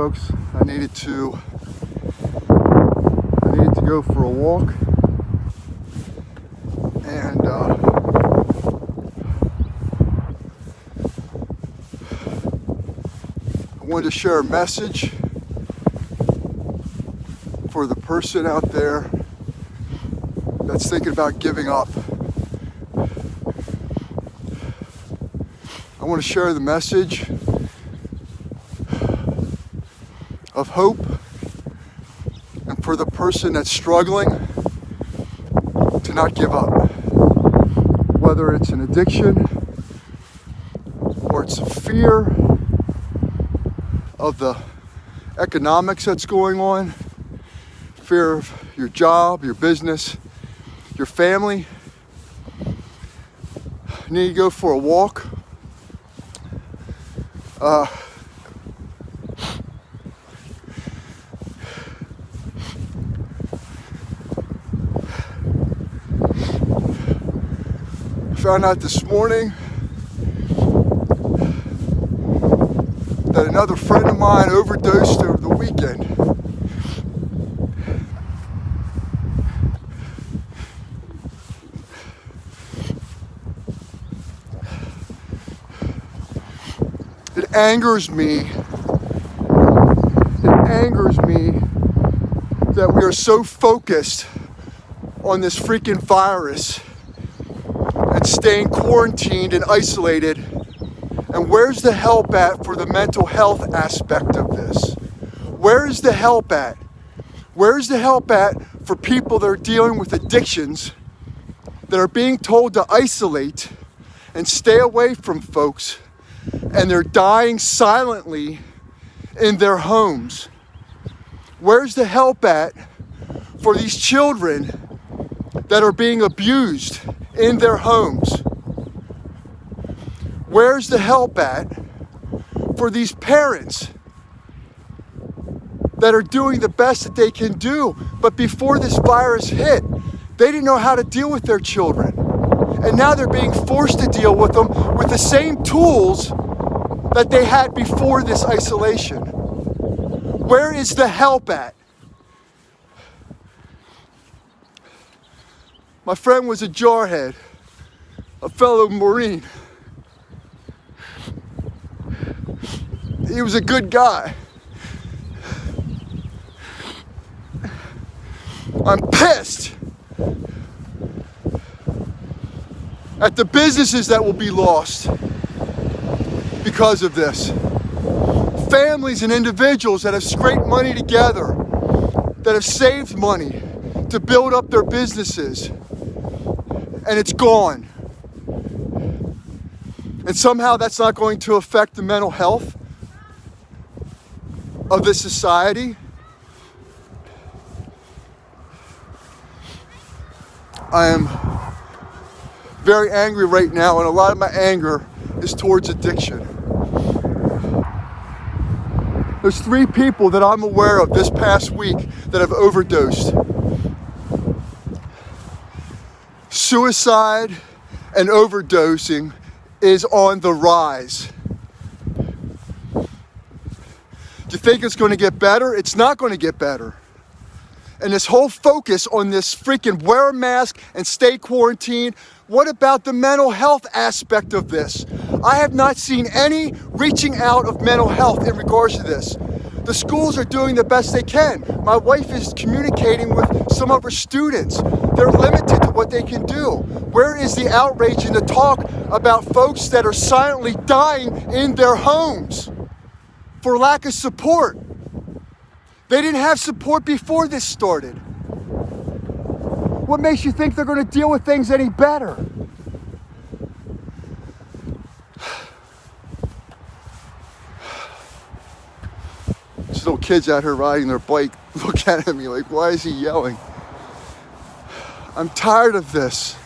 folks. I needed to go for a walk, and I wanted to share a message for the person out there that's thinking about giving up. I want to share the message of hope, and for the person that's struggling to not give up. Whether it's an addiction or it's a fear of the economics that's going on, fear of your job, your business, your family. You need to go for a walk. Found out this morning that another friend of mine overdosed over the weekend. It angers me that we are so focused on this freaking virus and staying quarantined and isolated. And where's the help at for the mental health aspect of this? Where is the help at? Where's the help at for people that are dealing with addictions, that are being told to isolate and stay away from folks, and they're dying silently in their homes? Where's the help at for these children that are being abused in their homes? Where's the help at for these parents that are doing the best that they can do? But before this virus hit, they didn't know how to deal with their children. And now they're being forced to deal with them with the same tools that they had before this isolation. Where is the help at? My friend was a jarhead, a fellow Marine. He was a good guy. I'm pissed at the businesses that will be lost because of this. Families and individuals that have scraped money together, that have saved money to build up their businesses, and it's gone. And somehow that's not going to affect the mental health of this society. I am very angry right now, and a lot of my anger is towards addiction. There's 3 people that I'm aware of this past week that have overdosed. Suicide and overdosing is on the rise. Do you think it's going to get better? It's not going to get better. And this whole focus on this freaking wear a mask and stay quarantined, what about the mental health aspect of this? I have not seen any reaching out of mental health in regards to this. The schools are doing the best they can. My wife is communicating with some of her students. They're limited to what they can do. Where is the outrage and the talk about folks that are silently dying in their homes for lack of support? They didn't have support before this started. What makes you think they're going to deal with things any better? These little kids out here riding their bike look at me like, why is he yelling? I'm tired of this.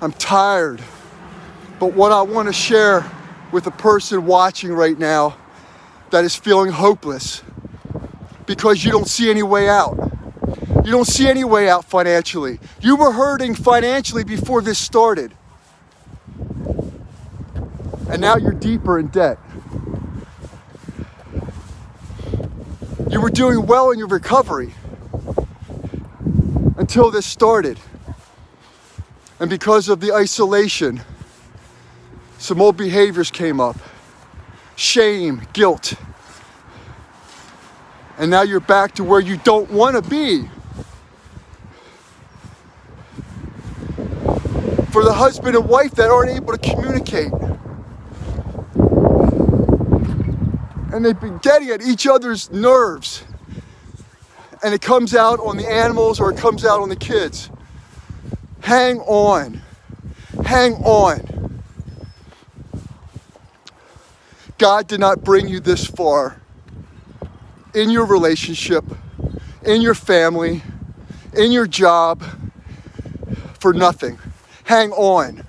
I'm tired. But what I want to share with a person watching right now that is feeling hopeless because you don't see any way out. You don't see any way out financially. You were hurting financially before this started. And now you're deeper in debt. were doing well in your recovery until this started. And because of the isolation, some old behaviors came up. Shame, guilt. And now you're back to where you don't want to be. For the husband and wife that aren't able to communicate. And they've been getting at each other's nerves. And it comes out on the animals or it comes out on the kids. Hang on. Hang on. God did not bring you this far in your relationship, in your family, in your job for nothing. Hang on.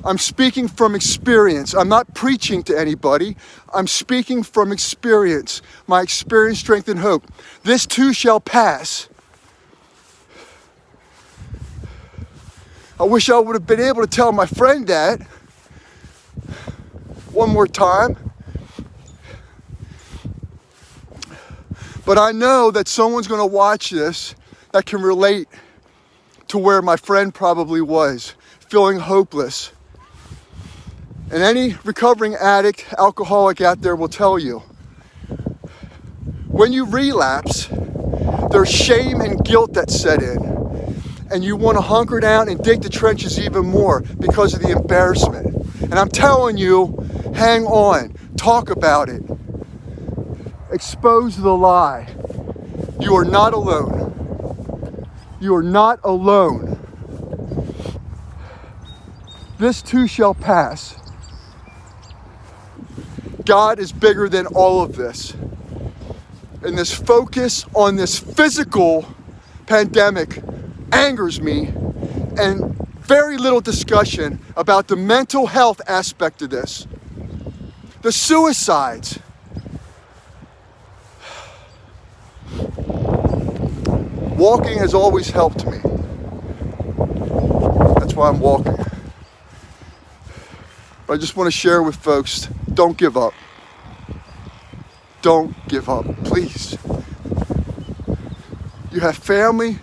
I'm speaking from experience. I'm not preaching to anybody. I'm speaking from experience. My experience, strength, and hope. This too shall pass. I wish I would have been able to tell my friend that one more time. But I know that someone's going to watch this that can relate to where my friend probably was, feeling hopeless. And any recovering addict, alcoholic out there will tell you, when you relapse, there's shame and guilt that set in. And you want to hunker down and dig the trenches even more because of the embarrassment. And I'm telling you, hang on, talk about it. Expose the lie. You are not alone. You are not alone. This too shall pass. God is bigger than all of this. And this focus on this physical pandemic angers me, and very little discussion about the mental health aspect of this. The suicides. Walking has always helped me. That's why I'm walking. But I just want to share with folks, don't give up. Don't give up, please. You have family,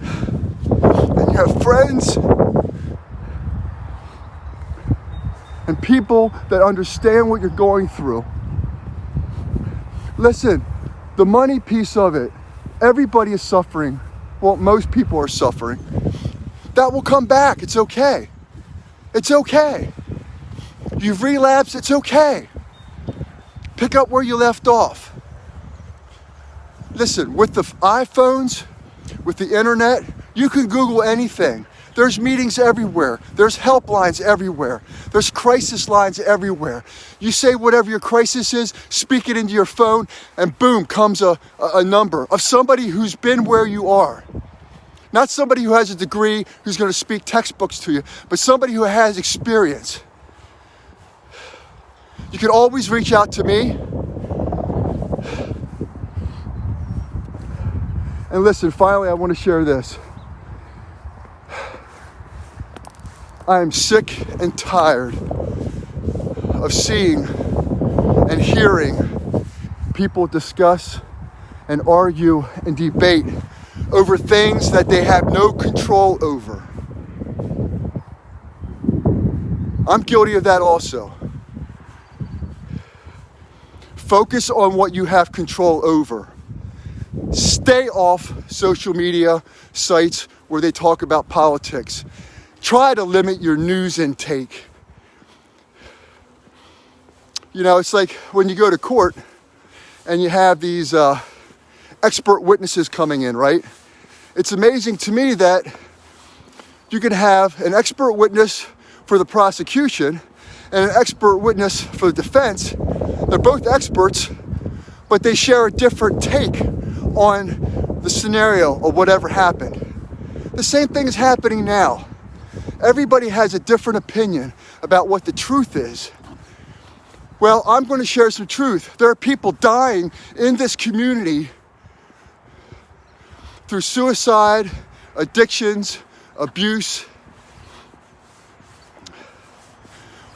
and you have friends, and people that understand what you're going through. Listen, the money piece of it, everybody is suffering. Well, most people are suffering. That will come back. It's okay. It's okay. You've relapsed. It's okay. Pick up where you left off. Listen, with the iPhones, with the internet, you can Google anything. There's meetings everywhere. There's helplines everywhere. There's crisis lines everywhere. You say whatever your crisis is, speak it into your phone, and boom, comes a number of somebody who's been where you are. Not somebody who has a degree who's going to speak textbooks to you, but somebody who has experience. You can always reach out to me. And listen, finally, I want to share this. I am sick and tired of seeing and hearing people discuss and argue and debate over things that they have no control over. I'm guilty of that also. Focus on what you have control over. Stay off social media sites where they talk about politics. Try to limit your news intake. You know, it's like when you go to court and you have these expert witnesses coming in, right? It's amazing to me that you can have an expert witness for the prosecution and an expert witness for the defense. They're both experts, but they share a different take on the scenario or whatever happened. The same thing is happening now. Everybody has a different opinion about what the truth is. Well, I'm going to share some truth. There are people dying in this community through suicide, addictions, abuse.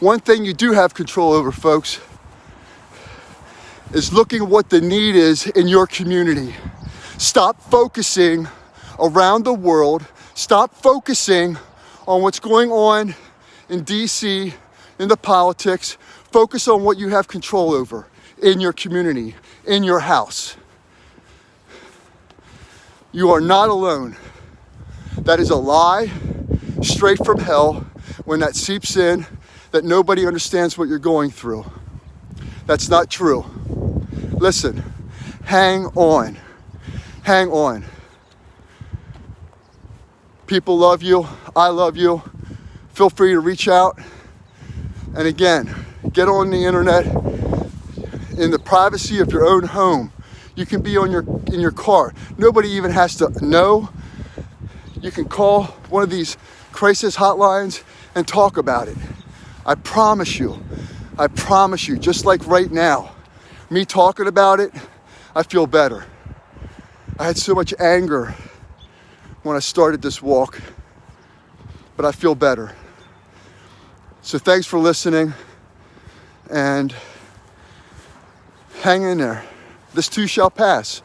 One thing you do have control over, folks, is looking at what the need is in your community. Stop focusing around the world. Stop focusing on what's going on in DC, in the politics. Focus on what you have control over in your community, in your house. You are not alone. That is a lie straight from hell when that seeps in, that nobody understands what you're going through. That's not true. Listen, hang on. Hang on. People love you. I love you. Feel free to reach out. And again, get on the internet in the privacy of your own home. You can be in your car. Nobody even has to know. You can call one of these crisis hotlines and talk about it. I promise you, just like right now, me talking about it, I feel better. I had so much anger when I started this walk, but I feel better. So thanks for listening, and hang in there. This too shall pass.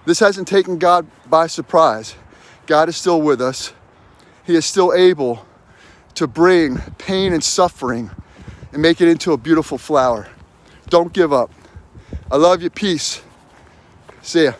This hasn't taken God by surprise. God is still with us. He is still able to bring pain and suffering and make it into a beautiful flower. Don't give up. I love you. Peace. See ya.